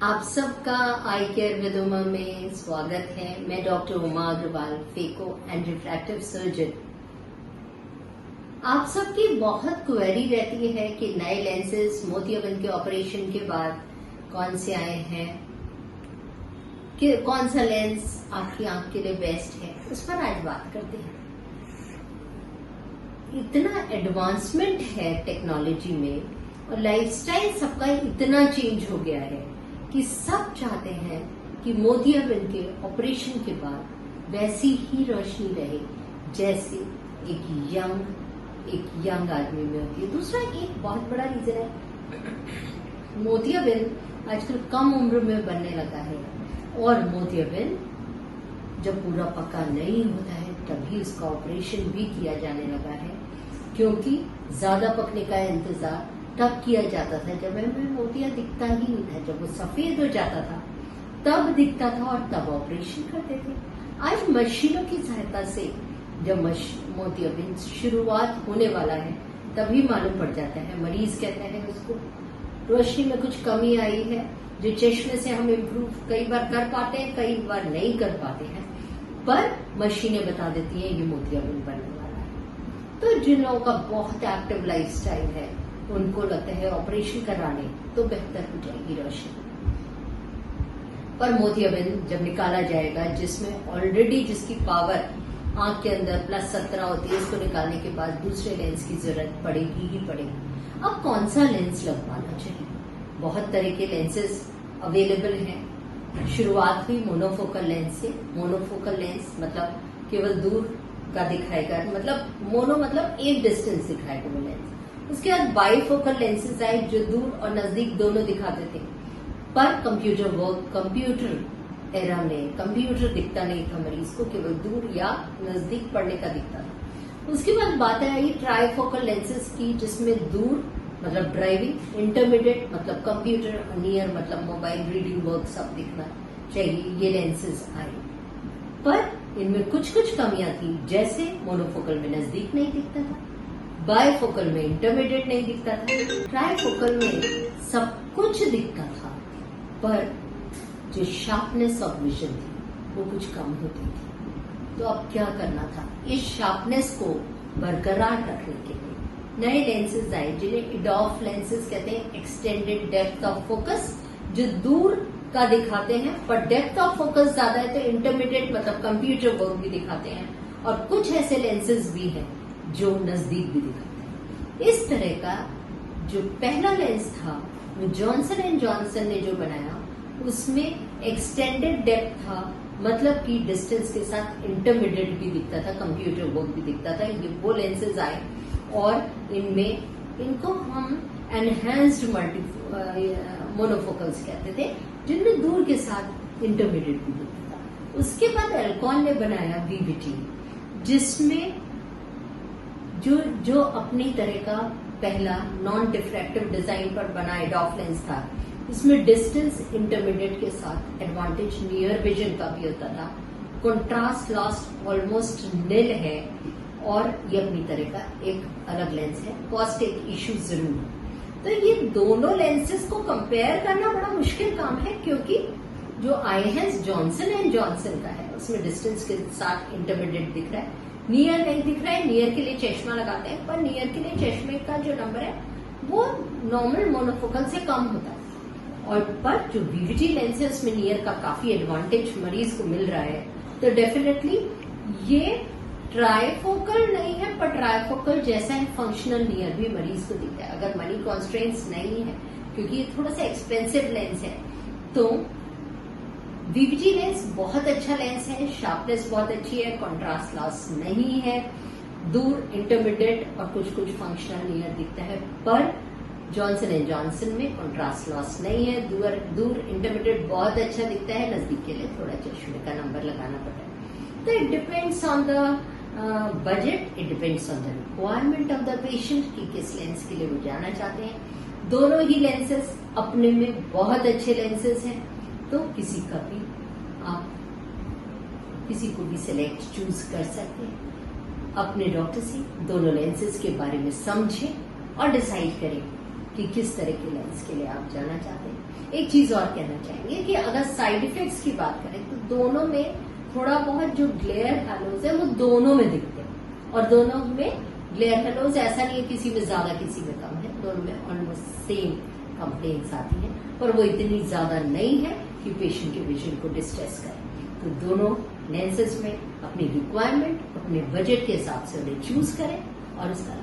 आप सबका आई care with Uma में स्वागत है। मैं doctor Uma Agarwal, phaco and refractive surgeon. आप सबकी बहुत क्वेरी रहती है कि नए लेंसेज मोतियाबिंद के ऑपरेशन के बाद कौन से आए हैं, कि कौन सा लेंस आपकी आंख के लिए बेस्ट है, उस पर आज बात करते हैं। इतना एडवांसमेंट है टेक्नोलॉजी में और लाइफस्टाइल सबका इतना चेंज हो गया है कि सब चाहते हैं कि मोतियाबिंद के ऑपरेशन के बाद वैसी ही रोशनी रहे जैसे एक यंग आदमी में होती है। दूसरा एक बहुत बड़ा रीजन है, मोतियाबिंद आजकल कम उम्र में बनने लगा है और मोतियाबिंद जब पूरा पका नहीं होता है तभी उसका ऑपरेशन भी किया जाने लगा है, क्योंकि ज्यादा पकने का इंतजार तब किया जाता था जब हमें मोतिया दिखता ही नहीं था। जब वो सफेद हो जाता था तब दिखता था और तब ऑपरेशन करते थे। आज मशीनों की सहायता से जब मोतियाबिंद शुरुआत होने वाला है तभी मालूम पड़ जाता है। मरीज कहते हैं उसको रोशनी में कुछ कमी आई है, जो चश्मे से हम इम्प्रूव कई बार कर पाते हैं, कई बार नहीं कर पाते हैं, पर मशीनें बता देती हैं ये मोतियाबिंद बनने वाला है। तो जिन लोगों का बहुत एक्टिव लाइफस्टाइल है उनको लगता है ऑपरेशन कराने तो बेहतर हो जाएगी रोशनी, पर मोतियाबिंद जब निकाला जाएगा जिसमें ऑलरेडी जिसकी पावर आंख के अंदर +17 होती है, इसको निकालने के बाद दूसरे लेंस की जरूरत पड़ेगी ही पड़ेगी। अब कौन सा लेंस लगवाना चाहिए? बहुत तरह के लेंसेज अवेलेबल हैं। शुरुआत हुई मोनोफोकल लेंस से। मोनोफोकल लेंस मतलब केवल दूर का दिखाएगा, मतलब एक डिस्टेंस दिखाएगा वो लेंस। उसके बाद बाईफोकल लेंसेज आए जो दूर और नजदीक दोनों दिखाते थे, पर कंप्यूटर एरा में कंप्यूटर दिखता नहीं था मरीज को, केवल दूर या नजदीक पड़ने का दिखता था। उसके बाद बात आई ट्राईफोकल लेंसेज की, जिसमें दूर मतलब ड्राइविंग, इंटरमीडिएट मतलब कंप्यूटर, नियर मतलब मोबाइल रीडिंग वर्क सब दिखना चाहिए, ये लेंसेज आए। पर इनमें कुछ कमियां थी, जैसे मोनोफोकल में नजदीक नहीं दिखता था, बायफोकल में इंटरमीडिएट नहीं दिखता था, ट्राईफोकल में सब कुछ दिखता था, पर जो शार्पनेस ऑफ विजन थी वो कुछ कम होती थी। तो अब क्या करना था? इस शार्पनेस को बरकरार रखने के लिए नए लेंसेज आए जिन्हें इडॉफ लेंसेज कहते हैं, एक्सटेंडेड डेप्थ ऑफ फोकस, जो दूर का दिखाते हैं पर डेप्थ ऑफ फोकस ज्यादा है तो इंटरमीडिएट मतलब कंप्यूटर वर्क भी दिखाते हैं, और कुछ ऐसे लेंसेज भी हैं जो नजदीक भी दिखाते हैं। इस तरह का जो पहला लेंस था वो जॉनसन एंड जॉनसन ने जो बनाया उसमें एक्सटेंडेड डेप्थ था, मतलब कि डिस्टेंस के साथ इंटरमीडिएट भी दिखता था, कंप्यूटर वर्क भी दिखता था। ये वो लेंसेज आए और इनको हम एनहेंस्ड मोनोफोकल्स कहते थे, जिनमें दूर के साथ इंटरमीडिएट भी दिखता था। उसके बाद एल्कॉन ने बनाया वीवीटी, जिसमें जो अपनी तरह का पहला नॉन डिफ्रैक्टिव डिजाइन पर बना एडॉफ लेंस था। इसमें डिस्टेंस इंटरमीडिएट के साथ एडवांटेज नियर विजन का भी होता था, कंट्रास्ट लॉस ऑलमोस्ट निल है, और ये अपनी तरह का एक अलग लेंस है। कॉस्ट एक इश्यू जरूर है। तो ये दोनों लेंसेज को कंपेयर करना बड़ा मुश्किल काम है, क्योंकि जो आए हैं जॉनसन एंड जॉनसन का है उसमें डिस्टेंस के साथ इंटरमीडिएट दिख रहा है, नियर नहीं दिख रहा है। नियर के लिए चश्मा लगाते हैं, पर नियर के लिए चश्मे का जो नंबर है वो नॉर्मल मोनोफोकल से कम होता है, और पर जो वीवीटी लेंस है उसमें नियर का काफी एडवांटेज मरीज को मिल रहा है। तो डेफिनेटली ये ट्राईफोकल नहीं है, पर ट्राईफोकल जैसा है फंक्शनल नियर भी मरीज को दिखता है, अगर मनी कॉन्स्ट्रेंट्स नहीं है, क्योंकि ये थोड़ा सा एक्सपेंसिव लेंस है। तो वीवीटी लेंस बहुत अच्छा लेंस है, शार्पनेस बहुत अच्छी है, कंट्रास्ट लॉस नहीं है, दूर इंटरमीडिएट और कुछ फंक्शनल नियर दिखता है। पर जॉनसन एंड जॉनसन में कंट्रास्ट लॉस नहीं है, दूर इंटरमीडिएट बहुत अच्छा दिखता है, नजदीक के लिए थोड़ा चश्मे का नंबर लगाना पड़ता है। तो it depends on the budget, it depends on the requirement of the patient कि किस लेंस के लिए वो जाना चाहते हैं। दोनों ही लेंसेज अपने में बहुत अच्छे लेंसेज हैं, तो किसी को भी सिलेक्ट चूज कर सकते हैं। अपने डॉक्टर से दोनों लेंसेज के बारे में समझें और डिसाइड करें कि किस तरह के लेंस के लिए आप जाना चाहते हैं। एक चीज और कहना चाहेंगे कि अगर साइड इफेक्ट्स की बात करें तो दोनों में थोड़ा बहुत जो ग्लेयर हैलोज है वो दोनों में दिखते हैं, और दोनों में ग्लेयर हैलोज ऐसा नहीं है किसी में ज्यादा किसी में कम है, दोनों में ऑलमोस्ट सेम कंप्लेंट्स आती हैं, पर वो इतनी ज्यादा नहीं है कि पेशेंट के विजन को डिस्ट्रेस करे। तो दोनों लेंसेज में अपनी रिक्वायरमेंट, अपने बजट के हिसाब से उन्हें चूज करें और उसका